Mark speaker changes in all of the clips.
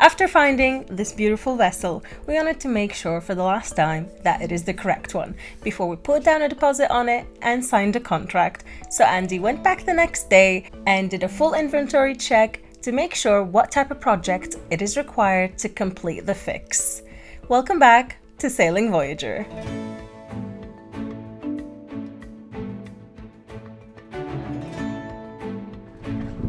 Speaker 1: After finding this beautiful vessel, we wanted to make sure for the last time that it is the correct one before we put down a deposit on it and signed a contract. So Andy went back the next day and did a full inventory check to make sure what type of project it is required to complete the fix. Welcome back to Sailing Voyager.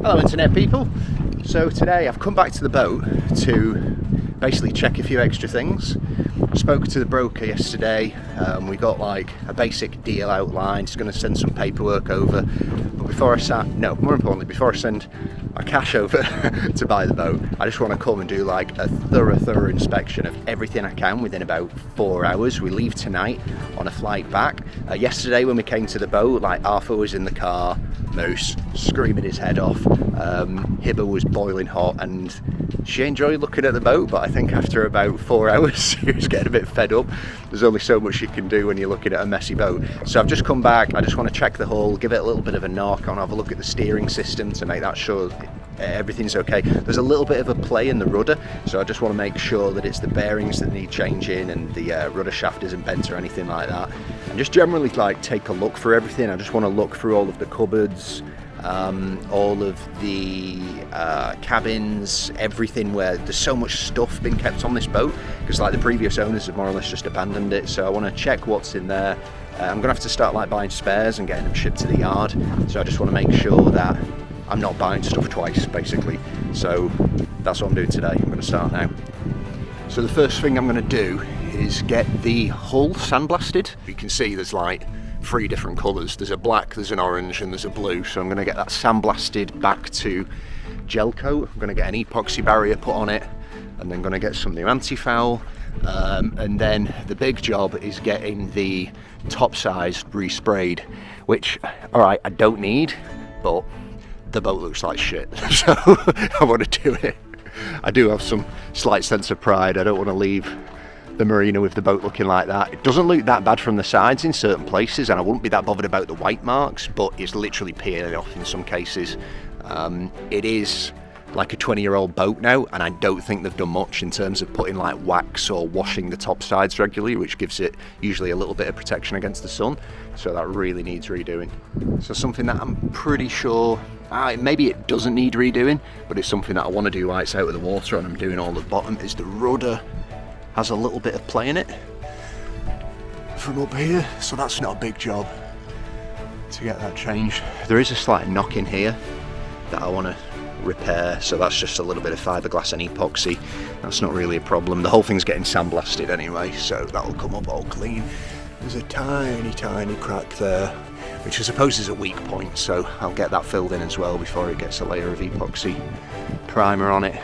Speaker 2: Hello internet people. So today I've come back to the boat to basically check a few extra things. I spoke to the broker yesterday, we got like a basic deal outlined. He's going to send some paperwork over, but before I send my cash over to buy the boat, I just want to come and do like a thorough inspection of everything I can within about 4 hours. We leave tonight on a flight back. Yesterday when we came to the boat, like Arthur was in the car, Moose screaming his head off, Hibber was boiling hot, and she enjoyed looking at the boat, but I think after about 4 hours she was getting a bit fed up. There's only so much you can do when you're looking at a messy boat. So I've just come back, I just want to check the hull, give it a little bit of a knock on, have a look at the steering system to make that sure everything's okay. There's a little bit of a play in the rudder, so I just want to make sure that it's the bearings that need changing and the rudder shaft isn't bent or anything like that. And just generally like take a look through everything. I just want to look through all of the cupboards, all of the cabins, everything where there's so much stuff been kept on this boat, because like the previous owners have more or less just abandoned it. So I want to check what's in there. I'm gonna have to start like buying spares and getting them shipped to the yard, so I just want to make sure that I'm not buying stuff twice basically. So that's what I'm doing today. I'm going to start now. So the first thing I'm going to do is get the hull sandblasted. You can see there's like 3 different colours. There's a black, there's an orange and there's a blue. So I'm going to get that sandblasted back to gel coat. I'm going to get an epoxy barrier put on it, and then going to get some new anti-foul. And then the big job is getting the top size resprayed, which, alright, I don't need, but the boat looks like shit, so I want to do it. I do have some slight sense of pride. I don't want to leave the marina with the boat looking like that. It doesn't look that bad from the sides in certain places, and I wouldn't be that bothered about the white marks, but it's literally peeling off in some cases. It is like a 20-year-old boat now, and I don't think they've done much in terms of putting like wax or washing the top sides regularly, which gives it usually a little bit of protection against the sun. So that really needs redoing. So something that I'm pretty sure, maybe it doesn't need redoing, but it's something that I want to do while it's out of the water and I'm doing all the bottom, is the rudder has a little bit of play in it from up here, so that's not a big job to get that changed. There is a slight knock in here that I want to repair, so that's just a little bit of fiberglass and epoxy. That's not really a problem. The whole thing's getting sandblasted anyway, so that'll come up all clean. There's a tiny crack there, which I suppose is a weak point, so I'll get that filled in as well before it gets a layer of epoxy primer on it.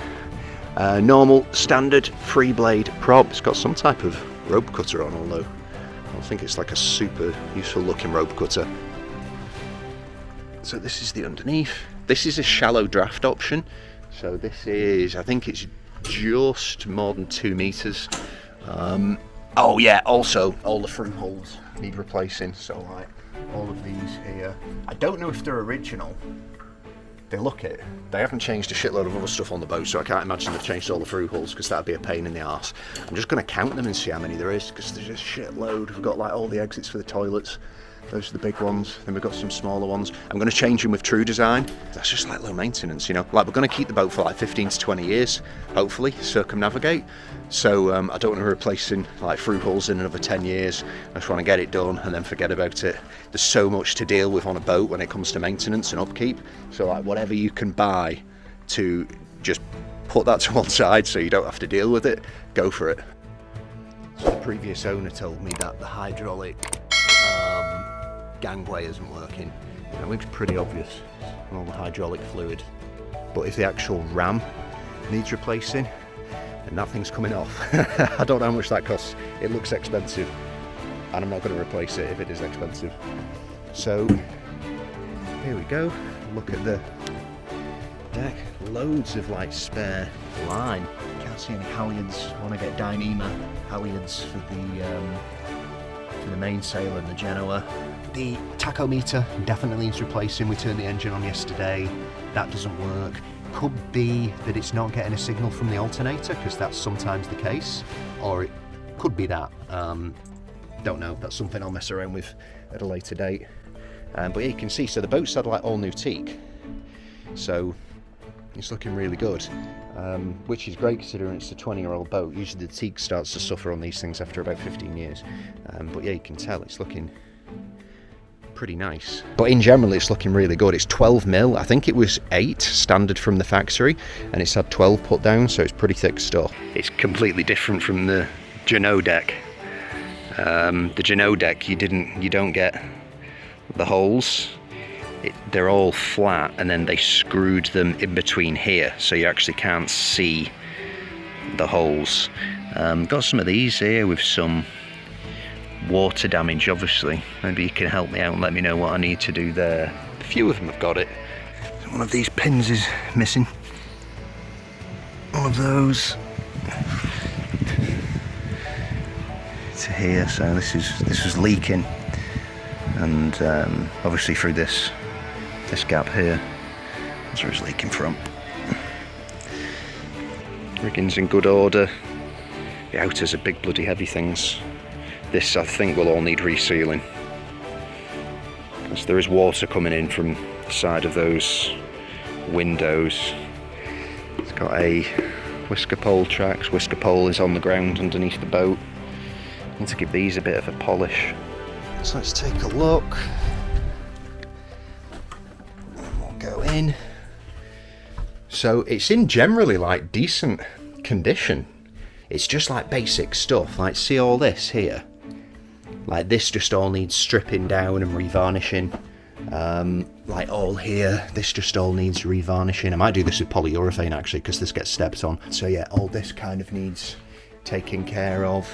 Speaker 2: Normal standard 3-blade prop. It's got some type of rope cutter on, although I don't think it's like a super useful looking rope cutter. So this is the underneath. This is a shallow draft option, so this is, I think it's just more than 2 meters. Oh yeah, also all the through holes need replacing, so like all of these here, I don't know if they're original. They look it. They haven't changed a shitload of other stuff on the boat, so I can't imagine they've changed all the through holes, because that'd be a pain in the arse. I'm just going to count them and see how many there is, because there's a shitload. We've got like all the exits for the toilets. Those are the big ones. Then we've got some smaller ones. I'm going to change them with True Design. That's just like low maintenance, you know. Like, we're going to keep the boat for like 15 to 20 years, hopefully, circumnavigate. So I don't want to replace in like through holes in another 10 years. I just want to get it done and then forget about it. There's so much to deal with on a boat when it comes to maintenance and upkeep. So like whatever you can buy to just put that to one side so you don't have to deal with it, go for it. So the previous owner told me that the hydraulic gangway isn't working. It looks pretty obvious on all the hydraulic fluid, but if the actual ram needs replacing, then that thing's coming off. I don't know how much that costs. It looks expensive, and I'm not going to replace it if it is expensive. So here we go. Look at the deck. Loads of like spare line. Can't see any halyards. I want to get Dyneema halyards for the mainsail and the Jeanneau. The tachometer definitely needs replacing. We turned the engine on yesterday. That doesn't work. Could be that it's not getting a signal from the alternator, because that's sometimes the case, or it could be that. Don't know, that's something I'll mess around with at a later date. But yeah, you can see, so the boat's had like all new teak, so it's looking really good, which is great considering it's a 20-year-old boat. Usually the teak starts to suffer on these things after about 15 years. But yeah, you can tell it's looking pretty nice. But in general, it's looking really good. It's 12 mil. I think it was 8 standard from the factory, and it's had 12 put down, so it's pretty thick stuff. It's completely different from the Jeanneau deck. The Jeanneau deck, you don't get the holes. They're all flat, and then they screwed them in between here, so you actually can't see the holes. Got some of these here with some water damage, obviously. Maybe you can help me out and let me know what I need to do there. A few of them have got it. One of these pins is missing. One of those to here, so this was leaking, and obviously through this gap here, that's where it's leaking from. Rigging's in good order. The outers are big bloody heavy things. This, I think, will all need resealing, because there is water coming in from the side of those windows. It's got a whisker pole tracks. Whisker pole is on the ground underneath the boat. Need to give these a bit of a polish. So let's take a look. We'll go in. So it's in generally like decent condition. It's just like basic stuff. Like, see all this here? Like, this just all needs stripping down and revarnishing. Like all here, this just all needs revarnishing. I might do this with polyurethane actually, because this gets stepped on. So yeah, all this kind of needs taken care of.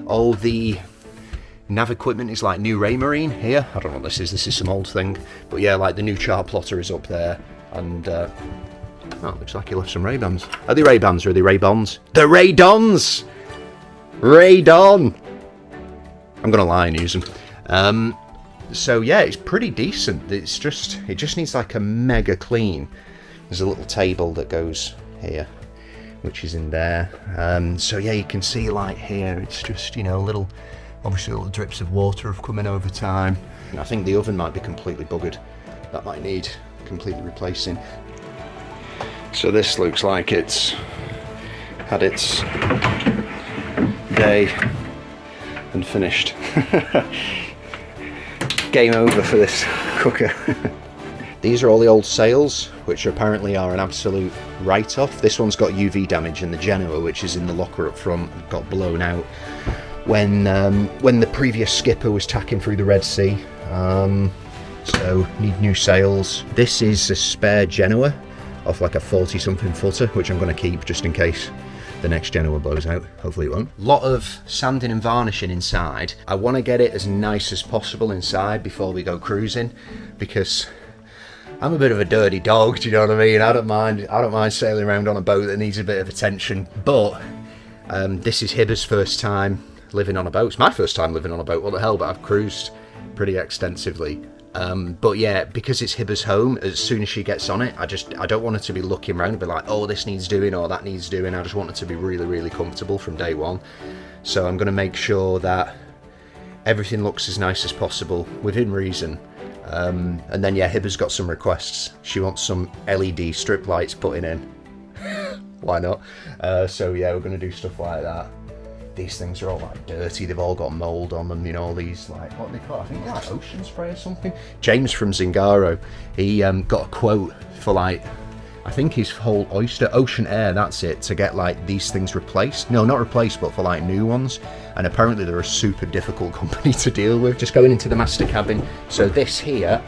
Speaker 2: All the nav equipment is like new Raymarine here. I don't know what this is some old thing. But yeah, like the new chart plotter is up there. And oh, looks like he left some Ray-Bans. Are they Ray-Bans or are they Ray-Bons? They're Ray-Dons! Ray-Don! I'm gonna lie and use them. So yeah, it's pretty decent. It just needs like a mega clean. There's a little table that goes here, which is in there. So yeah, you can see like here, it's just, you know, obviously little drips of water have come in over time. And I think the oven might be completely buggered. That might need completely replacing. So this looks like it's had its day and finished. Game over for this cooker. These are all the old sails, which apparently are an absolute write-off. This one's got UV damage, and the Jeanneau, which is in the locker up front, got blown out when the previous skipper was tacking through the Red Sea. So need new sails. This is a spare Jeanneau off like a 40-something footer, which I'm going to keep just in case the next Jeanneau blows out. Hopefully it won't. Lot of sanding and varnishing inside. I want to get it as nice as possible inside before we go cruising, because I'm a bit of a dirty dog, do you know what I mean? I don't mind sailing around on a boat that needs a bit of attention, but this is Hibber's first time living on a boat. It's my first time living on a boat, what the hell, but I've cruised pretty extensively. But yeah, because it's Hibber's home, as soon as she gets on it, I don't want her to be looking around and be like, oh, this needs doing or that needs doing. I just want her to be really, really comfortable from day one. So I'm going to make sure that everything looks as nice as possible within reason. And then yeah, Hibber's got some requests. She wants some LED strip lights putting in. Why not? So yeah, we're going to do stuff like that. These things are all like dirty, they've all got mould on them, you know, all these like, what they call, I think they're like ocean spray or something. James from Zingaro, he got a quote for like, I think his whole Ocean Air, that's it, to get like these things replaced. No, not replaced, but for like new ones. And apparently they're a super difficult company to deal with. Just going into the master cabin. So this here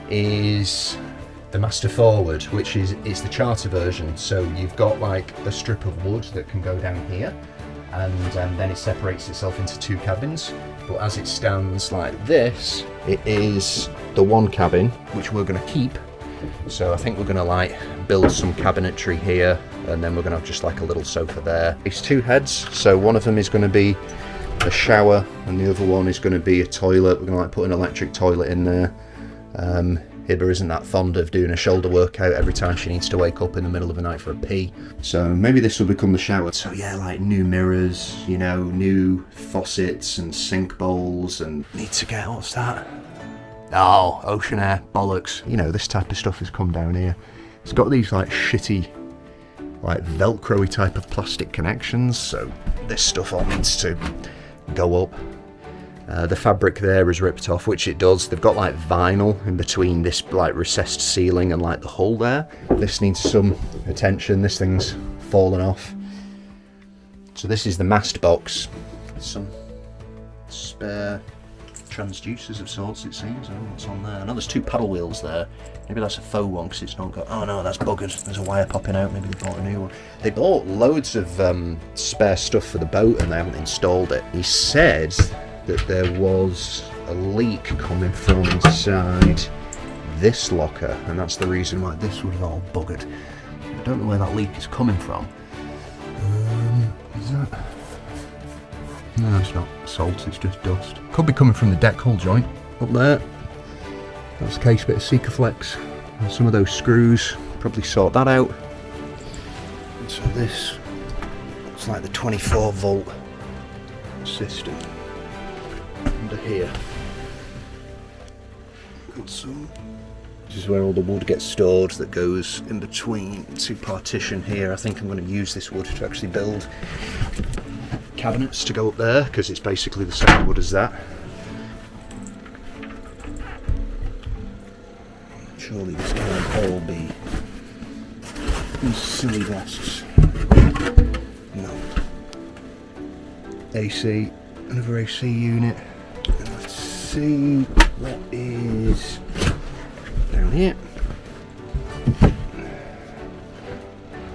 Speaker 2: is the master forward, which is the charter version. So you've got like a strip of wood that can go down here. And then it separates itself into two cabins. But as it stands like this, it is the one cabin, which we're going to keep. So I think we're going to like build some cabinetry here, and then we're going to have just like a little sofa there. It's two heads, so one of them is going to be a shower, and the other one is going to be a toilet. We're going to like put an electric toilet in there. Hibber isn't that fond of doing a shoulder workout every time she needs to wake up in the middle of the night for a pee. So maybe this will become the shower. So yeah, like new mirrors, you know, new faucets and sink bowls, and need to get, what's that? Oh, ocean air, bollocks. You know, this type of stuff has come down here. It's got these like shitty, like Velcro-y type of plastic connections, so this stuff all needs to go up. The fabric there is ripped off, which it does. They've got like vinyl in between this like recessed ceiling and like the hole there. This needs some attention. This thing's fallen off. So this is the mast box. Some spare transducers of sorts, it seems. I don't know what's on there. I know there's 2 paddle wheels there. Maybe that's a faux one because it's not got... Oh no, that's buggered. There's a wire popping out. Maybe they bought a new one. They bought loads of spare stuff for the boat and they haven't installed it. He said that there was a leak coming from inside this locker, and that's the reason why this was all buggered. I don't know where that leak is coming from. Is that... No, it's not salt, it's just dust. Could be coming from the deck hull joint up there. That's the case bit of Sikaflex and some of those screws. Probably sort that out. And so this looks like the 24 volt system under here. Got some. This is where all the wood gets stored that goes in between to partition here. I think I'm going to use this wood to actually build cabinets to go up there because it's basically the same wood as that. Surely this can't all be these silly vests. No. AC, another AC unit. And let's see what is down here.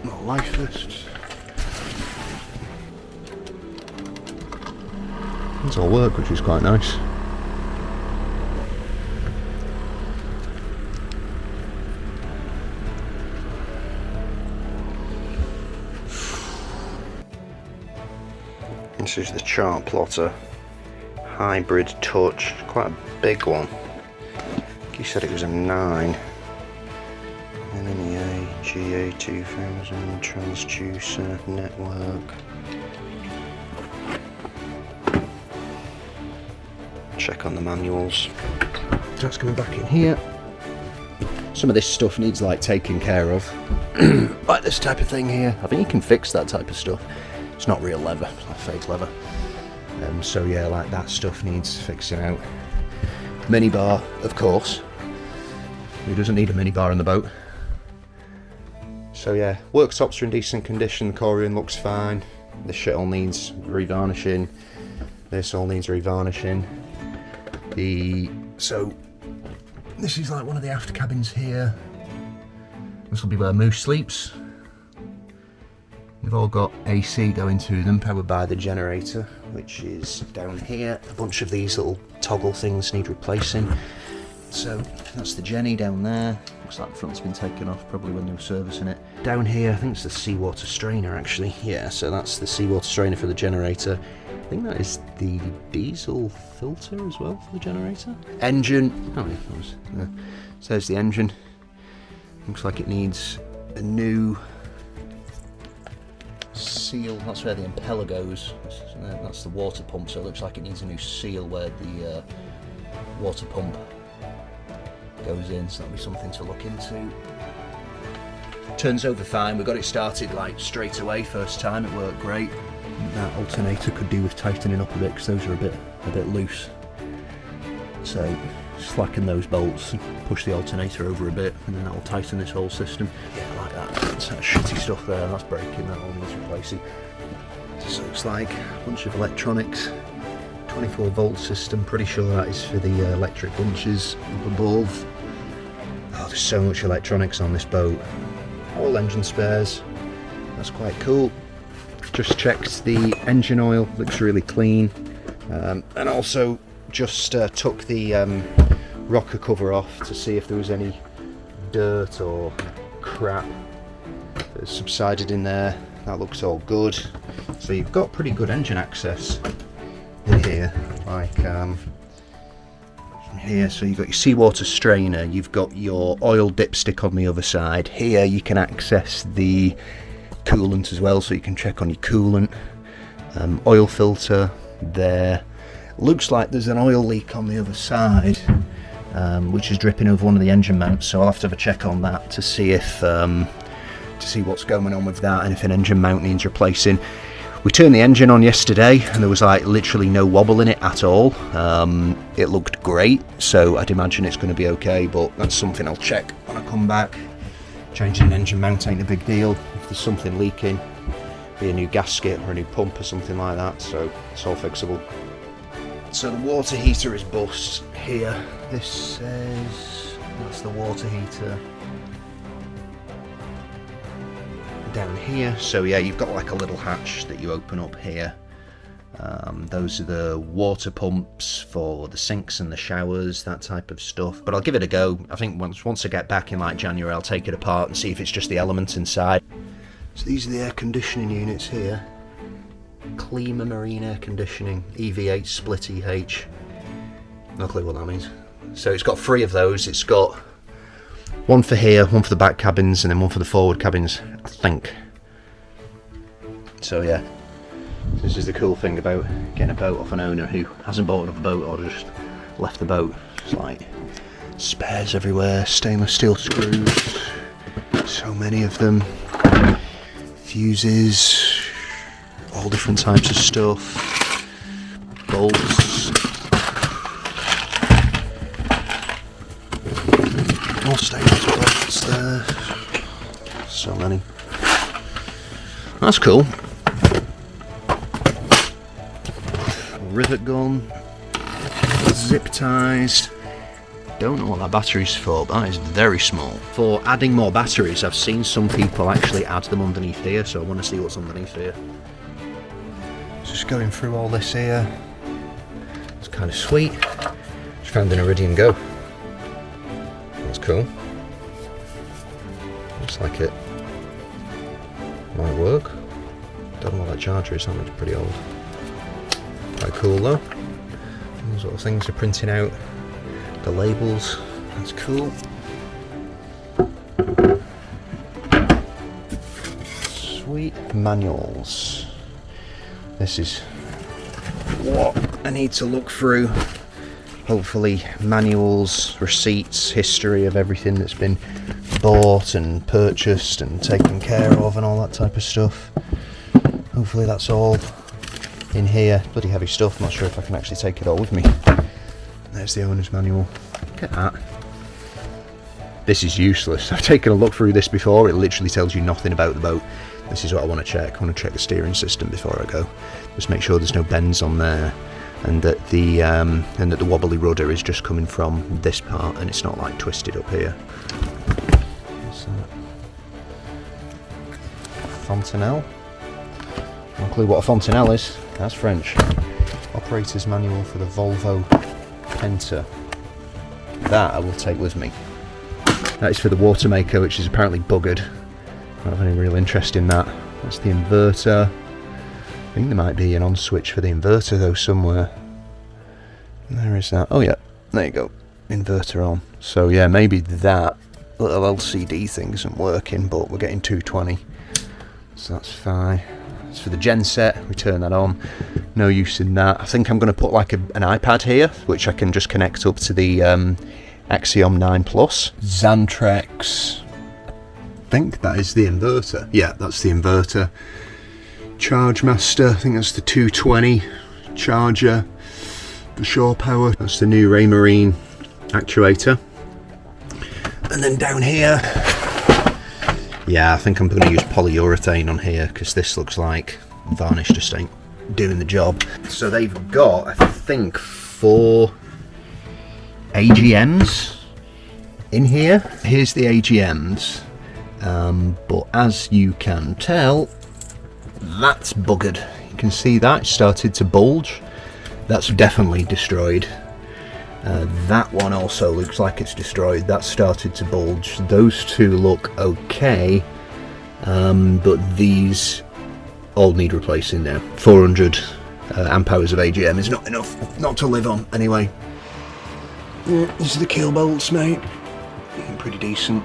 Speaker 2: More life vests. It's all work, which is quite nice. This is the chart plotter. Hybrid touch, quite a big one. He said it was a 9. NMEA, GA2000, transducer, network. Check on the manuals. So that's coming back in here. Some of this stuff needs like taking care of. Like this type of thing here. I think you can fix that type of stuff. It's not real leather, it's like fake leather. So yeah, like that stuff needs fixing out. Minibar, of course. Who doesn't need a minibar in the boat? So yeah, worktops are in decent condition. The corian looks fine. This shit all needs revarnishing. This all needs revarnishing. So this is like one of the aft cabins here. This will be where Moose sleeps. They've all got AC going to them, powered by the generator, which is down here. A bunch of these little toggle things need replacing. So that's the Jenny down there. Looks like the front's been taken off, probably when they were servicing it. Down here, I think it's the seawater strainer actually. Yeah, so that's the seawater strainer for the generator. I think that is the diesel filter as well for the generator. Engine, oh yeah, so there's the engine. Looks like it needs a new seal. That's where the impeller goes. That's the water pump, so it looks like it needs a new seal where the water pump goes in, so that'll be something to look into. Turns over fine. We got it started like straight away first time. It worked great. That alternator could do with tightening up a bit because those are a bit loose. So slacken those bolts, push the alternator over a bit, and then that will tighten this whole system. Yeah, I like that. That's that shitty stuff there. That's breaking. That all needs replacing. This looks like a bunch of electronics. 24 volt system. Pretty sure that is for the electric bunches up above. Oh, there's so much electronics on this boat. All engine spares. That's quite cool. Just checked the engine oil, looks really clean, and also just took the rocker cover off to see if there was any dirt or crap that subsided in there. That looks all good. So you've got pretty good engine access in here. Like, yeah, here. So you've got your seawater strainer, you've got your oil dipstick on the other side. Here you can access the coolant as well, so you can check on your coolant. Oil filter there. Looks like there's an oil leak on the other side, which is dripping over one of the engine mounts, so I'll have to have a check on that to see if to see what's going on with that and if an engine mount needs replacing. We turned the engine on yesterday and there was like literally no wobble in it at all. It looked great, so I'd imagine it's going to be okay, but that's something I'll check when I come back. Changing an engine mount ain't a big deal. If there's something leaking, be a new gasket or a new pump or something like that, so it's all fixable. So the water heater is bust here. This says that's the water heater down here. So yeah, you've got like a little hatch that you open up here. Those are the water pumps for the sinks and the showers, that type of stuff. But I'll give it a go. I think once I get back in like January, I'll take it apart and see if it's just the elements inside. So these are the air conditioning units here. Klima Marine Air Conditioning, EV8 split EH. No clue what that means. So it's got 3 of those. It's got one for here, one for the back cabins, and then one for the forward cabins, I think. So yeah, this is the cool thing about getting a boat off an owner who hasn't bought another boat or just left the boat. It's like spares everywhere, stainless steel screws, so many of them, fuses, all different types of stuff, bolts, all stainless bolts there, so many. That's cool. Rivet gun, zip ties. Don't know what that battery's for, but that is very small. For adding more batteries, I've seen some people actually add them underneath here, so I want to see what's underneath here. Just going through all this here. It's kind of sweet. Just found an Iridium Go. That's cool. Looks like it might work. Don't know what that charger is, that looks pretty old. Quite cool though. Those little things are printing out the labels. That's cool. Sweet. Manuals. This is what I need to look through. Hopefully manuals, receipts, history of everything that's been bought and purchased and taken care of and all that type of stuff. Hopefully that's all in here. Bloody heavy stuff, not sure if I can actually take it all with me. There's the owner's manual. Look at that. This is useless. I've taken a look through this before. It literally tells you nothing about the boat. This is what I want to check. I want to check the steering system before I go. Just make sure there's no bends on there, and that the wobbly rudder is just coming from this part and it's not like twisted up here. What's that? Fontanelle? No clue what a fontanelle is. That's French. Operator's manual for the Volvo Penta. That I will take with me. That is for the water maker, which is apparently buggered. I don't have any real interest in that. That's the inverter. I think there might be an on switch for the inverter though somewhere. There is that. Oh yeah, there you go. Inverter on. So yeah, maybe that little LCD thing isn't working, but we're getting 220. So that's fine. It's for the gen set, we turn that on. No use in that. I think I'm going to put like an iPad here, which I can just connect up to the Axiom 9 Plus. Xantrex. I think that is the inverter. Yeah, that's the inverter. Charge Master, I think that's the 220 charger. The shore power, that's the new Raymarine actuator. And then down here, yeah, I think I'm going to use polyurethane on here because this looks like varnish just ain't doing the job. So they've got, I think, 4 AGMs in here. Here's the AGMs, but as you can tell, that's buggered. You can see that it started to bulge. That's definitely destroyed. That one also looks like it's destroyed. That started to bulge. Those two look okay, but these all need replacing now. 400 amp hours of AGM is not enough, not to live on anyway. Yeah, these are the keel bolts, mate. Looking pretty decent.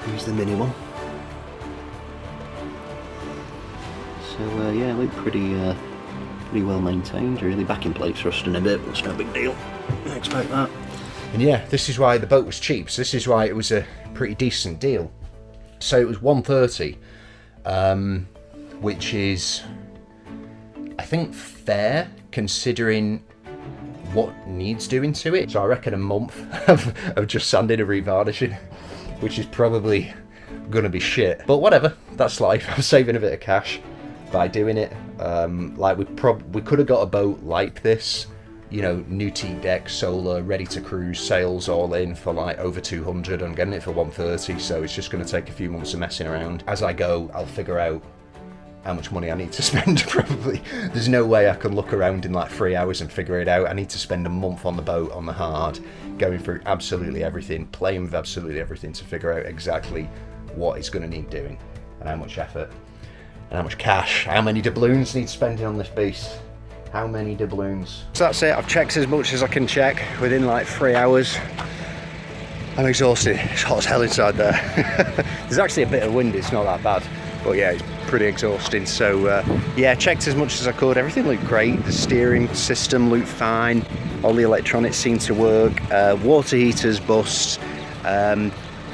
Speaker 2: Here's the mini one. So yeah, look pretty well maintained. Really, backing plates rusting a bit. That's no big deal. I expect that. And yeah, this is why the boat was cheap. So this is why it was a pretty decent deal. So it was 130, which is, I think, fair considering what needs doing to it. So I reckon a month of just sanding and revarnishing, which is probably gonna be shit. But whatever, that's life. I'm saving a bit of cash by doing it. Like we could have got a boat like this, you know, new teak deck, solar, ready to cruise, sails all in for like over 200. I'm getting it for 130, so it's just going to take a few months of messing around. As I go, I'll figure out how much money I need to spend. Probably there's no way I can look around in like 3 hours and figure it out. I need to spend a month on the boat, on the hard, going through absolutely everything, playing with absolutely everything to figure out exactly what it's going to need doing and how much effort and how much cash, how many doubloons need spending on this beast. How many doubloons? So that's it. I've checked as much as I can check within like 3 hours. I'm exhausted. It's hot as hell inside there. There's actually a bit of wind. It's not that bad, but yeah, it's pretty exhausting. So yeah, checked as much as I could. Everything looked great. The steering system looked fine. All the electronics seemed to work. Water heaters bust.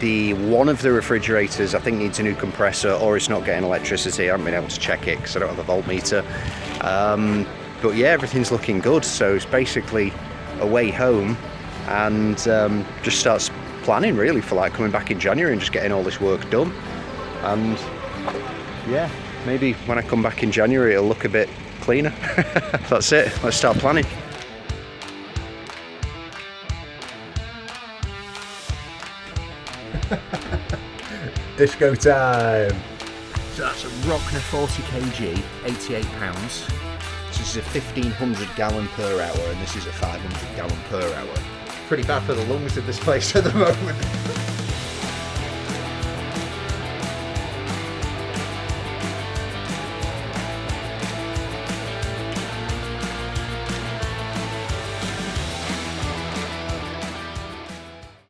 Speaker 2: The one of the refrigerators I think needs a new compressor, or it's not getting electricity. I haven't been able to check it because I don't have a voltmeter. But yeah, everything's looking good, so it's basically a way home and just starts planning really for like coming back in January and just getting all this work done. And yeah, maybe when I come back in January it'll look a bit cleaner. That's it, let's start planning. Disco time! So that's a Rockner 40 kg, £88. This is a 1500 gallon per hour and this is a 500 gallon per hour. Pretty bad for the lungs in this place at the moment.